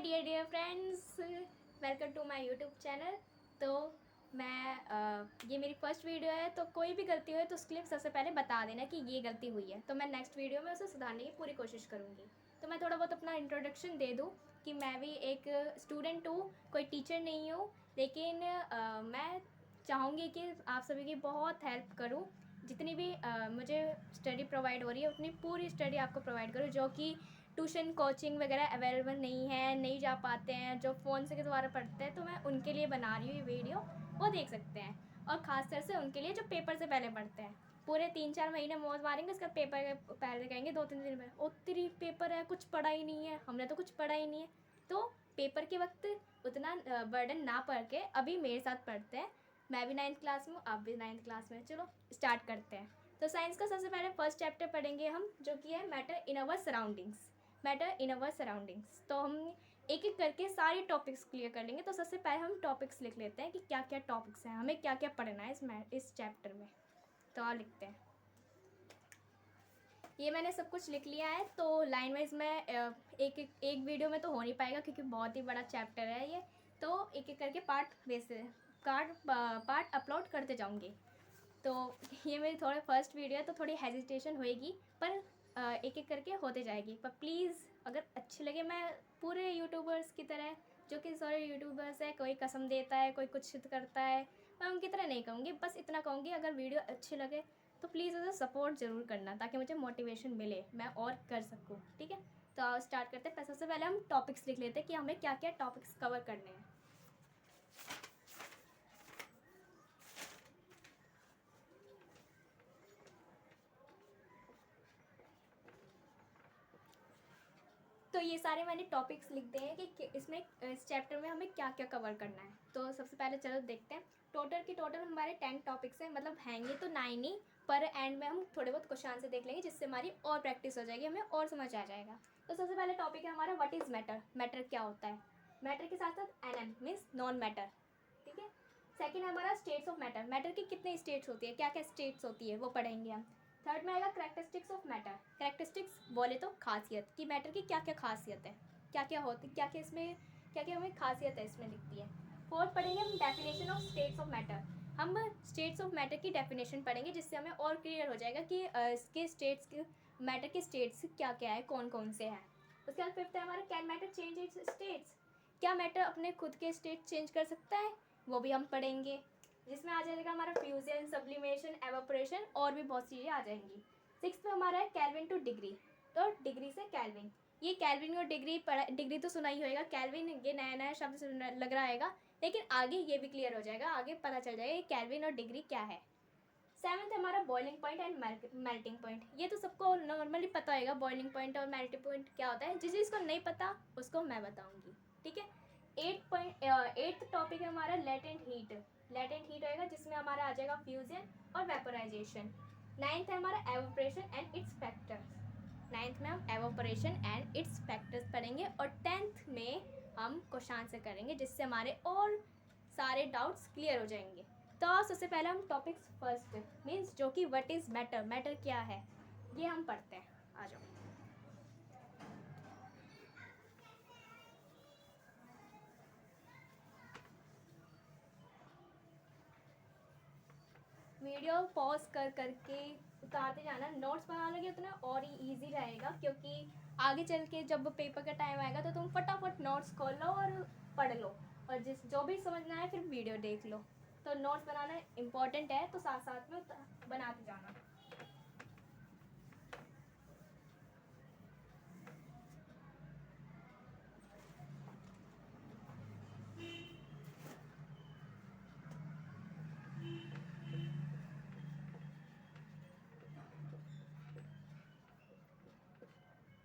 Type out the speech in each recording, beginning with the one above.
Dear friends, welcome to my YouTube channel. तो ये मेरी फर्स्ट वीडियो है, तो कोई भी गलती हो तो उसके लिए सबसे पहले बता देना कि ये गलती हुई है, तो मैं नेक्स्ट वीडियो में उसे सुधारने की पूरी कोशिश करूँगी। तो मैं थोड़ा बहुत अपना इंट्रोडक्शन दे दूँ कि मैं भी एक स्टूडेंट हूँ, कोई टीचर नहीं हूँ, लेकिन मैं चाहूँगी कि आप सभी की बहुत हेल्प करूँ। जितनी भी मुझे स्टडी प्रोवाइड हो रही है उतनी पूरी स्टडी आपको प्रोवाइड करूँ, जो कि ट्यूशन कोचिंग वगैरह अवेलेबल नहीं है, नहीं जा पाते हैं, जो फ़ोन से के द्वारा पढ़ते हैं, तो मैं उनके लिए बना रही हूँ ये वीडियो, वो देख सकते हैं। और ख़ासकर से उनके लिए जो पेपर से पहले पढ़ते हैं, पूरे 3-4 महीने मौज मारेंगे, उसका पेपर पहले कहेंगे 2-3 दिन में ओ तेरी पेपर है, कुछ पढ़ा ही नहीं है, हमने तो कुछ पढ़ा ही नहीं है। तो पेपर के वक्त उतना बर्डन ना पढ़ के अभी मेरे साथ पढ़ते हैं। मैं भी 9th क्लास में हूँ, आप भी 9th क्लास में। चलो स्टार्ट करते हैं। तो साइंस का सबसे पहले फर्स्ट चैप्टर पढ़ेंगे हम, जो कि है matter in our surroundings. Matter in our surroundings. तो हम एक एक करके सारे टॉपिक्स क्लियर कर लेंगे। तो सबसे पहले हम टॉपिक्स लिख लेते हैं कि क्या क्या टॉपिक्स हैं, हमें क्या क्या पढ़ना है इस चैप्टर में। तो और लिखते हैं, ये मैंने सब कुछ लिख लिया है। तो लाइन वाइज मैं एक वीडियो में तो हो नहीं पाएगा क्योंकि बहुत ही बड़ा चैप्टर है ये। तो एक एक करके पार्ट अपलोड करते जाऊँगी। तो ये मेरी थोड़ी फर्स्ट वीडियो है, तो थोड़ी हेजिटेशन होएगी, पर एक एक करके होते जाएगी। पर प्लीज़ अगर अच्छी लगे, मैं पूरे यूट्यूबर्स की तरह, जो कि सारे यूट्यूबर्स है, कोई कसम देता है, कोई कुछ करता है, मैं उनकी तरह नहीं कहूँगी। बस इतना कहूँगी, अगर वीडियो अच्छी लगे तो प्लीज़ उसे सपोर्ट ज़रूर करना, ताकि मुझे मोटिवेशन मिले, मैं और कर सकूँ। ठीक है, तो आओ स्टार्ट करते हैं। सबसे पहले हम टॉपिक्स लिख लेते हैं कि हमें क्या क्या टॉपिक्स कवर करने हैं। तो ये सारे मैंने टॉपिक्स लिख दिए हैं कि इस चैप्टर में हमें क्या क्या कवर करना है। तो सबसे पहले चलो देखते हैं। टोटल हमारे 10 टॉपिक्स हैं, मतलब हैंगे तो 9 ही, पर एंड में हम थोड़े बहुत क्वेश्चन से देख लेंगे, जिससे हमारी और प्रैक्टिस हो जाएगी, हमें और समझ आ जाएगा। तो सबसे पहले टॉपिक है हमारा व्हाट इज़ मैटर। मैटर क्या होता है। मैटर के साथ साथ NM मीन्स नॉन मैटर। ठीक है। सेकेंड है हमारा स्टेट्स ऑफ मैटर। मैटर की कितनी स्टेट्स होती है, क्या क्या स्टेट्स होती है, वो पढ़ेंगे हम। थर्ड में आएगा करेक्टरिस्टिक्स ऑफ मैटर। करेक्टरिस्टिक्स बोले तो खासियत कि मैटर की क्या क्या खासियत है, क्या क्या होती, क्या क्या इसमें, क्या क्या हमें खासियत है इसमें दिखती है। फोर्थ पढ़ेंगे हम definition of states of matter. हम स्टेट्स ऑफ मैटर की डेफिनेशन पढ़ेंगे, जिससे हमें और क्लियर हो जाएगा कि इसके स्टेट्स के, मैटर के स्टेट्स क्या क्या है, कौन कौन से हैं। उसके बाद फिफ्थ है हमारा can matter change it's states. क्या मैटर अपने खुद के स्टेट चेंज कर सकता है, वो भी हम पढ़ेंगे, जिसमें आ जाएगा हमारा फ्यूजन, सब्लिमेशन, एवापोरेशन, और भी बहुत चीज़ें आ जाएंगी। सिक्स्थ में हमारा है केल्विन टू डिग्री। तो डिग्री से केल्विन, ये केल्विन और डिग्री तो सुना ही होगा। केल्विन ये नया नया शब्द लग रहा है, लेकिन आगे ये भी क्लियर हो जाएगा, आगे पता चल जाएगा कि केल्विन और डिग्री क्या है। सेवन्थ हमारा boiling point and melting point. ये तो सबको नॉर्मली पता होगा, बॉइलिंग पॉइंट और मेल्टिंग पॉइंट क्या होता है। जिस चीज़ को नहीं पता उसको मैं बताऊंगी। ठीक है। एट्थ टॉपिक है हमारा लेटेंट हीट। लेटेंट हीट होएगा, जिसमें हमारा आ जाएगा फ्यूजन और वेपोराइजेशन। नाइन्थ है हमारा evaporation and it's factors. Ninth में हम एवोपरेशन एंड इट्स फैक्टर्स पढ़ेंगे, और 10th में हम क्वेश्चन आंसर करेंगे, जिससे हमारे और सारे डाउट्स क्लियर हो जाएंगे। तो सबसे पहले हम टॉपिक्स फर्स्ट मीन्स, जो कि व्हाट इज़ मैटर, मैटर क्या है, ये हम पढ़ते हैं। आ जाओ। वीडियो पॉज कर करके उतारते जाना, नोट्स बना लोगे उतना और ही ईजी रहेगा, क्योंकि आगे चल के जब पेपर का टाइम आएगा तो तुम फटाफट नोट्स खोल लो और पढ़ लो, और जो भी समझना है फिर वीडियो देख लो। तो नोट्स बनाना इम्पॉर्टेंट है, तो साथ साथ में बनाते जाना।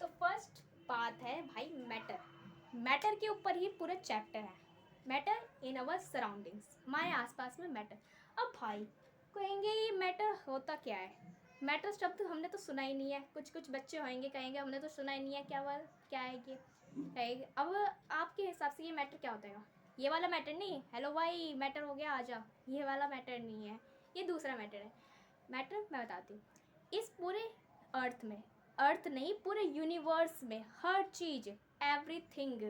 तो फर्स्ट बात है भाई मैटर। मैटर के ऊपर ही पूरा चैप्टर है। मैटर इन अवर सराउंडिंग्स, हमारे आसपास में मैटर। अब भाई कहेंगे ये मैटर होता क्या है। मैटर शब्द हमने तो सुना ही नहीं है, कुछ कुछ बच्चे होंगे कहेंगे हमने तो सुना ही नहीं है, क्या है ये कहेंगे। अब आपके हिसाब से ये मैटर क्या होता है। ये वाला मैटर नहीं, हेलो भाई मैटर हो गया आ जा, ये वाला मैटर नहीं है, ये दूसरा मैटर है। मैटर मैं बताती हूँ। इस पूरे अर्थ में, अर्थ नहीं पूरे यूनिवर्स में हर चीज़, एवरीथिंग,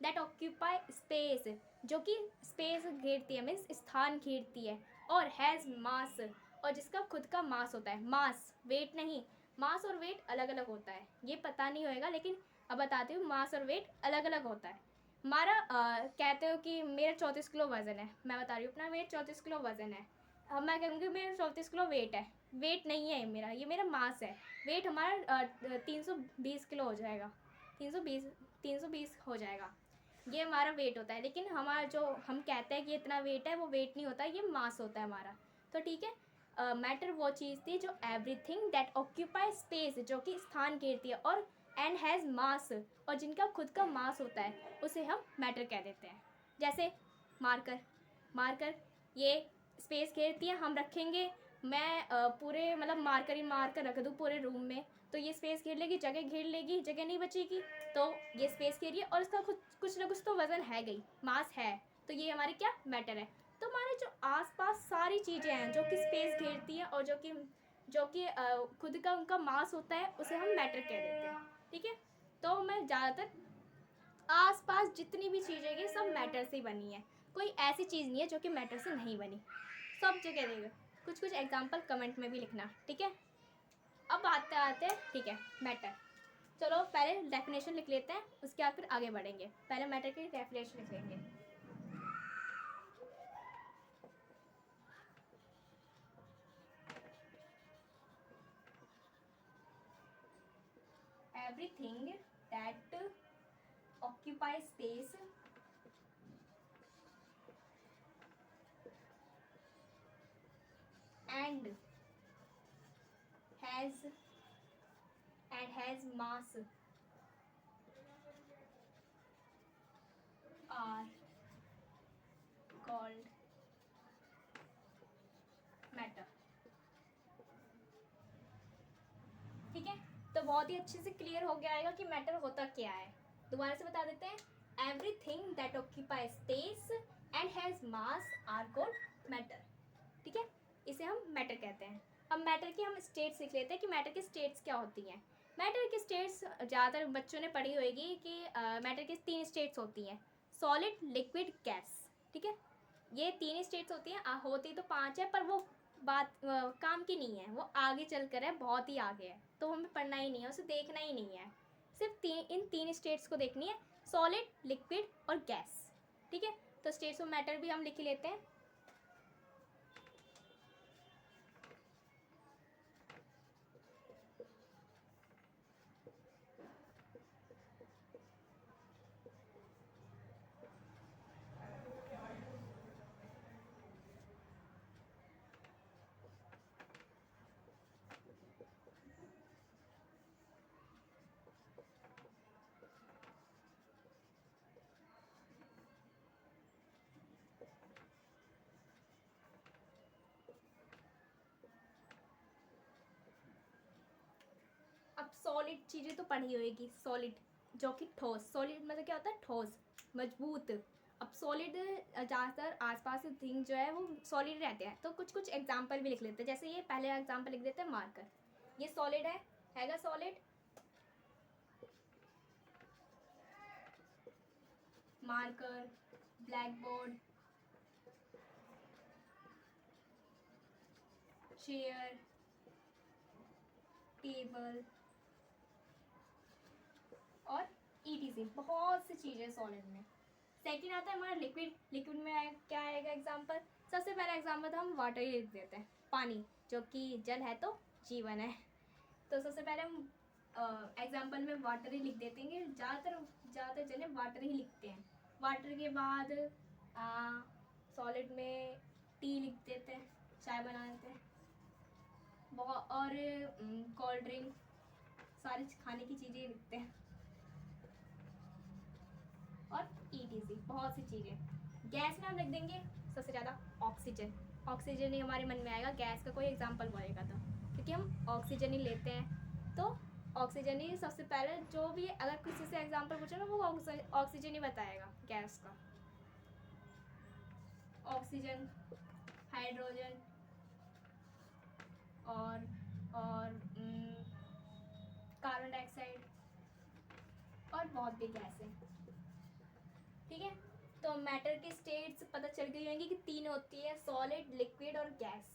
दैट ऑक्यूपाई स्पेस, जो कि स्पेस घेरती है, मीन्स स्थान घेरती है, और हैज़ मास, और जिसका खुद का मास होता है, मास वेट नहीं, मास और वेट अलग अलग होता है, ये पता नहीं होएगा लेकिन अब बताती हूँ, मास और वेट अलग अलग होता है। हमारा कहते हो कि मेरा 34 किलो वज़न है, मैं बता रही हूँ अपना वेट 34 किलो वज़न है, अब मैं कहूँगी मेरा 34 किलो वेट है, वेट नहीं है मेरा, ये मेरा मास है। वेट हमारा 320 किलो हो जाएगा, 320 हो जाएगा, ये हमारा वेट होता है। लेकिन हमारा जो हम कहते हैं कि इतना वेट है, वो वेट नहीं होता, ये मास होता है हमारा। तो ठीक है, मैटर वो चीज़ थी जो एवरीथिंग दैट ऑक्यूपाई स्पेस, जो कि स्थान घेरती है, और एंड हैज़ मास, और जिनका खुद का मास होता है, उसे हम मैटर कह देते हैं। जैसे मार्कर, मार्कर ये स्पेस घेरती है, हम रखेंगे, मैं पूरे मतलब मार्कर ही मार्कर रख दूँ पूरे रूम में, तो ये स्पेस घेर लेगी, जगह घेर लेगी, जगह नहीं बचेगी, तो ये स्पेस घेरिए, और इसका खुद कुछ ना कुछ तो वज़न है गई, मास है, तो ये हमारी क्या मैटर है। तो हमारे जो आसपास सारी चीज़ें हैं जो कि स्पेस घेरती हैं और जो कि खुद का उनका मास होता है, उसे हम मैटर कह देते हैं। ठीक है, तो मैं ज़्यादातर आसपास जितनी भी चीज़ें हैं सब मैटर से ही बनी है, कोई ऐसी चीज़ नहीं है जो कि मैटर से नहीं बनी, सब जगह देगा। कुछ कुछ एग्जाम्पल कमेंट में भी लिखना, ठीक है। अब आते आते ठीक है मैटर, चलो पहले डेफिनेशन लिख लेते हैं, उसके बाद फिर आगे बढ़ेंगे। पहले मैटर की डेफिनेशन लिख लेंगे। Everything that occupy space and has mass are called matter। ठीक है, तो बहुत ही अच्छे से क्लियर हो गया आएगा कि मैटर होता क्या है। दोबारा से बता देते हैं, everything that occupy space and has mass are called matter. ठीक है, इसे हम मैटर कहते हैं। अब मैटर की हम स्टेट्स लिख लेते हैं कि मैटर की स्टेट्स क्या होती हैं। मैटर की स्टेट्स ज़्यादातर बच्चों ने पढ़ी होगी कि मैटर की 3 स्टेट्स होती हैं, सॉलिड, लिक्विड, गैस। ठीक है, ये 3 स्टेट्स होती हैं, होती तो 5 है, पर वो बात काम की नहीं है, वो आगे चल कर है, बहुत ही आगे है, तो हमें पढ़ना ही नहीं है, उसे देखना ही नहीं है, सिर्फ इन 3 स्टेट्स को देखनी है, सॉलिड, लिक्विड और गैस। ठीक है, तो स्टेट्स ऑफ मैटर भी हम लिख लेते हैं। अब सॉलिड चीज़ें तो पढ़ी होगी, सॉलिड जो कि ठोस, सॉलिड मतलब क्या होता है, ठोस, मजबूत। अब सॉलिड ज़्यादातर आसपास के थिंग जो है वो सॉलिड रहते हैं, तो कुछ कुछ एग्जांपल भी लिख लेते हैं। जैसे ये पहले एग्जांपल लिख देते हैं, मार्कर, ये सॉलिड हैगा solid, marker, black board, chair, table और ETC, बहुत सी चीज़ें सॉलिड में। सेकंड आता है हमारा लिक्विड, लिक्विड में क्या आएगा एग्जांपल, सबसे पहला एग्जांपल तो हम वाटर ही लिख देते हैं, पानी, जो कि जल है तो जीवन है, तो सबसे पहले हम एग्जांपल में वाटर ही लिख देते हैं, ज़्यादातर जने वाटर ही लिखते हैं। वाटर के बाद सॉलिड में टी लिख देते हैं, चाय बना देते हैं, और कोल्ड ड्रिंक, सारी खाने की चीज़ें लिखते हैं, और ETC बहुत सी चीज़ें। गैस में हम लिख देंगे सबसे ज़्यादा ऑक्सीजन, ऑक्सीजन ही हमारे मन में आएगा, गैस का कोई एग्जांपल बोलेगा तो, क्योंकि हम ऑक्सीजन ही लेते हैं, तो ऑक्सीजन ही सबसे पहले, जो भी अगर किसी से एग्जांपल पूछे ना वो ऑक्सीजन ही बताएगा गैस का। ऑक्सीजन, हाइड्रोजन और कार्बन डाइऑक्साइड और बहुत भी गैस है। ठीक है। तो मैटर की स्टेट्स पता चल गई होंगी कि तीन होती है, सॉलिड, लिक्विड और गैस।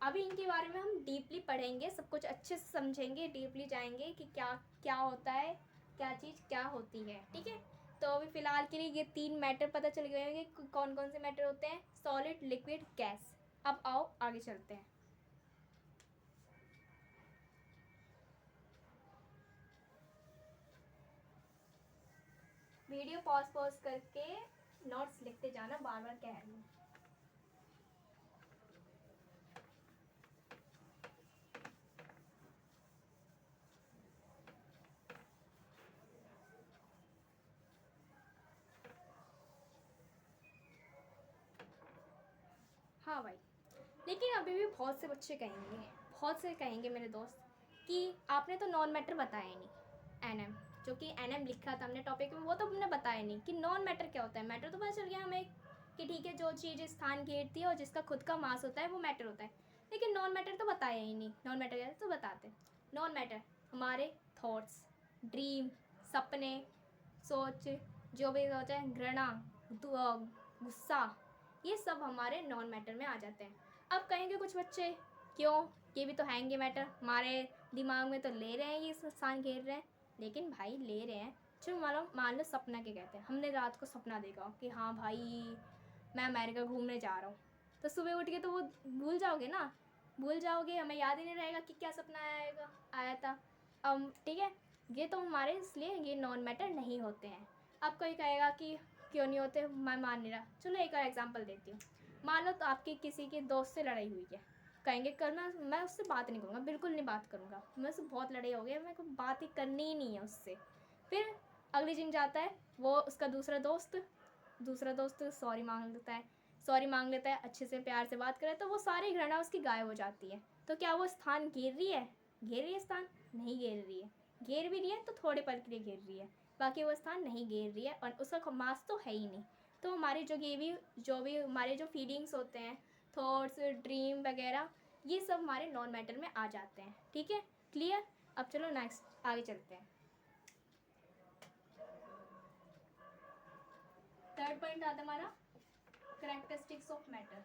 अभी इनके बारे में हम डीपली पढ़ेंगे, सब कुछ अच्छे से समझेंगे, डीपली जाएंगे कि क्या क्या होता है, क्या चीज़ क्या होती है। ठीक है। तो अभी फ़िलहाल के लिए ये तीन मैटर पता चल गए होंगे कौन कौन से मैटर होते हैं, सॉलिड, लिक्विड, गैस। अब आओ आगे चलते हैं। वीडियो पॉज पॉज करके नोट्स लिखते जाना, बार बार कह रही हूँ। हाँ भाई, लेकिन अभी भी बहुत से बच्चे कहेंगे, बहुत से कहेंगे मेरे दोस्त कि आपने तो नॉन मैटर बताया ही नहीं। एनएम, जो कि एनएम लिखा था हमने टॉपिक में, वो तो हमने बताया नहीं कि नॉन मैटर क्या होता है। मैटर तो पता चल गया हमें कि ठीक है, जो चीज़ स्थान घेरती है और जिसका खुद का मास होता है वो मैटर होता है, लेकिन नॉन मैटर तो बताया ही नहीं। नॉन मैटर क्या है तो बताते। नॉन मैटर हमारे थॉट्स, ड्रीम, सपने, सोच, जो भी होता है, घृणा, गुस्सा, ये सब हमारे नॉन मैटर में आ जाते हैं। अब कहेंगे कुछ बच्चे, क्यों, ये भी तो हैंगे मैटर, हमारे दिमाग में तो ले रहे हैं, ये स्थान घेर रहे हैं। लेकिन भाई ले रहे हैं, चलो मान लो सपना के कहते हैं, हमने रात को सपना देखा कि हाँ भाई मैं अमेरिका घूमने जा रहा हूँ, तो सुबह उठ के तो वो भूल जाओगे ना, भूल जाओगे, हमें याद ही नहीं रहेगा कि क्या सपना आया था। ठीक है, ये तो हमारे इसलिए ये नॉन मैटर नहीं होते हैं। अब कोई कहेगा कि क्यों नहीं होते, मैं मान नहीं रहा। चलो एक और एग्जांपल देती हूँ। मान लो तो आपकी किसी के दोस्त से लड़ाई हुई है, कहेंगे करना, मैं उससे बात नहीं करूँगा, बिल्कुल नहीं बात करूँगा, मैं उससे बहुत लड़ाई हो गई, मेरे को बात ही करनी ही नहीं है उससे। फिर अगले दिन जाता है वो उसका दूसरा दोस्त सॉरी मांग लेता है, अच्छे से प्यार से बात करे, तो वो सारी घृणा उसकी गायब हो जाती है। तो क्या वो स्थान घेर रही है स्थान? नहीं घेर रही है। घेर भी रही है तो थोड़े पल के लिए घेर रही है, बाकी वो स्थान नहीं घेर रही है और उसका मास तो है ही नहीं। तो हमारे जो भी हमारे जो फीलिंग्स होते हैं, थॉट्स, ड्रीम वगैरह, ये सब हमारे नॉन मैटर में आ जाते हैं। ठीक है, क्लियर? अब चलो नेक्स्ट आगे चलते हैं। थर्ड पॉइंट आता है हमारा कैरेक्टरिस्टिक्स ऑफ मैटर।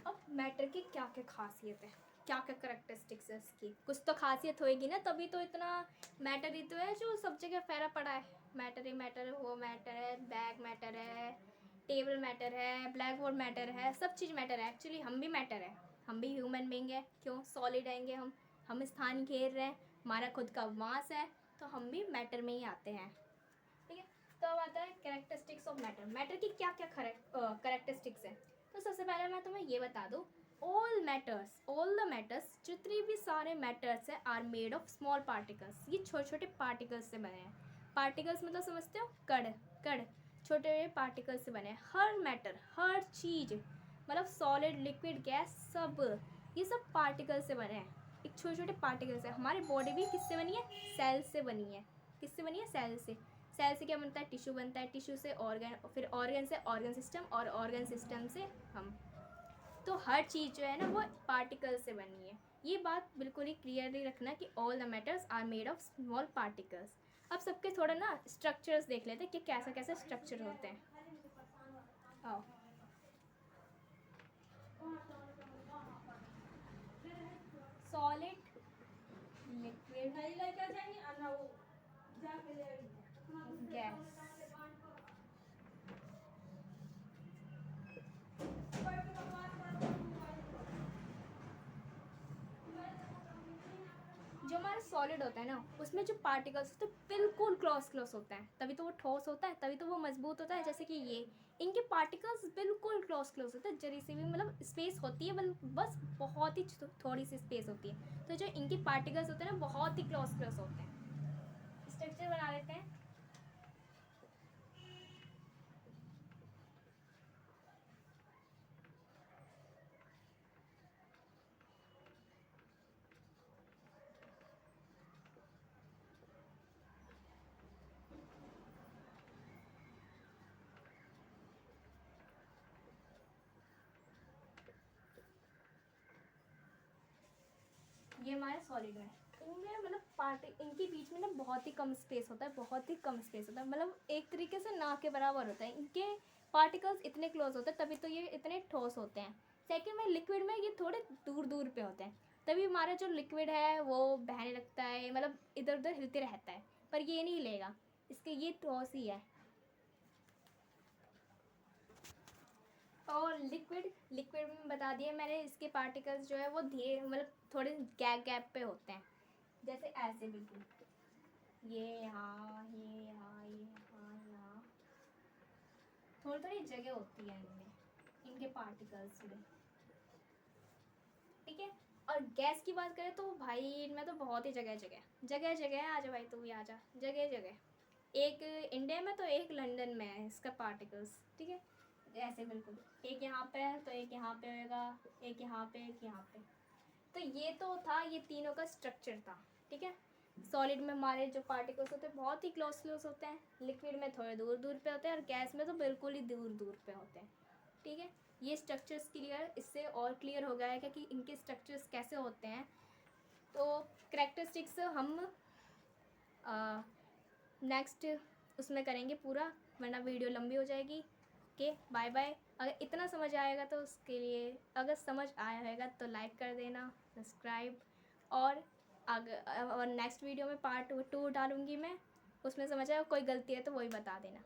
अब मैटर की क्या क्या खासियत है, क्या क्या करेक्टरिस्टिक्स है इसकी, कुछ तो खासियत होएगी ना, तभी तो इतना मैटर ही तो है जो सब जगह फैला पड़ा है। मैटर ही मैटर है, वो मैटर है, बैग मैटर है, टेबल मैटर है, ब्लैक बोर्ड मैटर है, सब चीज़ मैटर है। एक्चुअली हम भी मैटर है, हम भी ह्यूमन बींग है। क्यों सॉलिड आएंगे हम स्थान घेर रहे हैं, हमारा खुद का मास है, तो हम भी मैटर में ही आते हैं। ठीक है। तो अब आता है कैरेक्टरिस्टिक्स ऑफ मैटर। मैटर की क्या क्या कैरेक्टरिस्टिक्स है। तो सबसे पहले मैं तुम्हें ये बता दूँ, ऑल द मैटर्स, जितने भी सारे मैटर्स हैं, are made of small particles. ये छोटे छोटे पार्टिकल्स से बने हैं। पार्टिकल्स मतलब समझते हो, कण कण, छोटे पार्टिकल्स से बने हैं। हर मैटर, हर चीज़, मतलब सॉलिड, लिक्विड, गैस, सब ये सब पार्टिकल से बने हैं। एक छोटे छोटे पार्टिकल्स है। हमारी बॉडी भी किससे बनी है? सेल से बनी है। किससे बनी है? सेल से। सेल से क्या बनता है? टिश्यू बनता है, टिश्यू से ऑर्गन, फिर ऑर्गन से ऑर्गन सिस्टम, और ऑर्गन सिस्टम से हम। तो हर चीज़ जो है ना वो पार्टिकल से बनी है। ये बात बिल्कुल ही क्लियरली रखना कि all the matters are made of small particles. अब सबके थोड़ा ना स्ट्रक्चर्स देख लेते हैं कि कैसा कैसा स्ट्रक्चर होते हैं। आओ, सॉलिड, लिक्विड, गैस। जो हमारा सॉलिड होता है ना, उसमें जो पार्टिकल्स होते हैं बिल्कुल क्लोज क्लोज होता है, तभी तो वो ठोस होता है, तभी तो वो मजबूत होता है। जैसे कि ये, इनके पार्टिकल्स बिल्कुल क्लोज क्लोज होते हैं, जरी सी भी मतलब स्पेस होती है, बस बहुत ही थोड़ी सी स्पेस होती है। तो जो इनके पार्टिकल्स होते हैं ना बहुत ही क्लोज क्लोज होते हैं। स्ट्रक्चर बना लेते हैं। ये हमारे सॉलिड में, इनमें मतलब पार्टी इनके बीच में ना बहुत ही कम स्पेस होता है, बहुत ही कम स्पेस होता है, मतलब एक तरीके से ना के बराबर होता है। इनके पार्टिकल्स इतने क्लोज होते हैं तभी तो ये इतने ठोस होते हैं। सेकंड में लिक्विड में ये थोड़े दूर दूर पे होते हैं, तभी हमारा जो लिक्विड है वो बहने लगता है, मतलब इधर उधर हिलते रहता है, पर ये नहीं हिलेगा, इसके ये ठोस ही है। और लिक्विड लिक्विड में बता दिया मैंने, इसके पार्टिकल्स जो है वो धीरे मतलब थोड़े गैप गैप पे होते हैं, जैसे ऐसे बिल्कुल, ये यहाँ, ये यहाँ, ये यहाँ, यहाँ, थोड़ी थोड़ी जगह होती है इनमें, इनके पार्टिकल्स में, ठीक है। और गैस की बात करें तो भाई इनमें तो बहुत ही जगह जगह जगह जगह है। आजा भाई तू भी आजा, जगह जगह, एक इंडिया में तो एक लंदन में है इसका पार्टिकल्स, ठीक है। ऐसे बिल्कुल, एक यहाँ पे है तो एक यहाँ पे होएगा, एक यहाँ पे, एक यहाँ पे। तो ये तो था, ये तीनों का स्ट्रक्चर था, ठीक है। सॉलिड में हमारे जो पार्टिकल्स होते हैं बहुत ही क्लोज क्लोज होते हैं, लिक्विड में थोड़े दूर दूर पे होते हैं, और गैस में तो बिल्कुल ही दूर दूर पे होते हैं, ठीक है। ये स्ट्रक्चर्स क्लियर, इससे और क्लियर हो गया है कि इनके स्ट्रक्चर्स कैसे होते हैं। तो करेक्टरिस्टिक्स हम नेक्स्ट उसमें करेंगे पूरा, वरना वीडियो लंबी हो जाएगी। Okay, bye bye. अगर इतना समझ आएगा तो उसके लिए, अगर समझ आया होगा तो लाइक कर देना, सब्सक्राइब, और अगर और नेक्स्ट वीडियो में पार्ट 2 डालूँगी मैं, उसमें समझ आएगा, कोई गलती है तो वही बता देना।